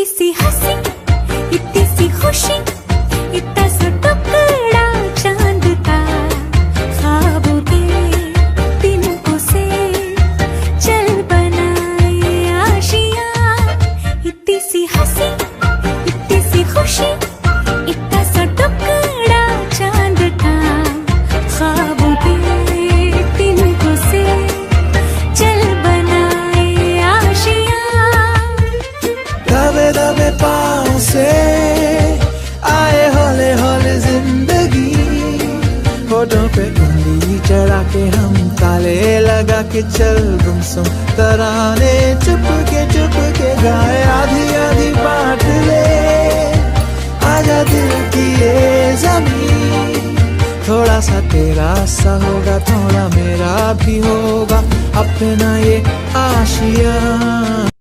सी हंसी, इतनी सी खुशी, इतना सा टुकड़ा चांद का, ख्वाबों के तिनकों से चल बनाए आशियां। इतनी सी हंसी, इतनी सी खुशी, इतना सा टुकड़ा चांद का, ख्वाबों के तिनकों से चल बनाए आशियां। दबे दबे पाँव से आए हौले हौले जिंदगी, होठों पे उंगली चढ़ा के हम ताले लगा के चल गुमसुम तराने चुप के गाए। आधी आधी बांट ले आजा दिल की ये ज़मीन, थोड़ा सा तेरा सा होगा, थोड़ा मेरा भी होगा, अपना ये आशियां।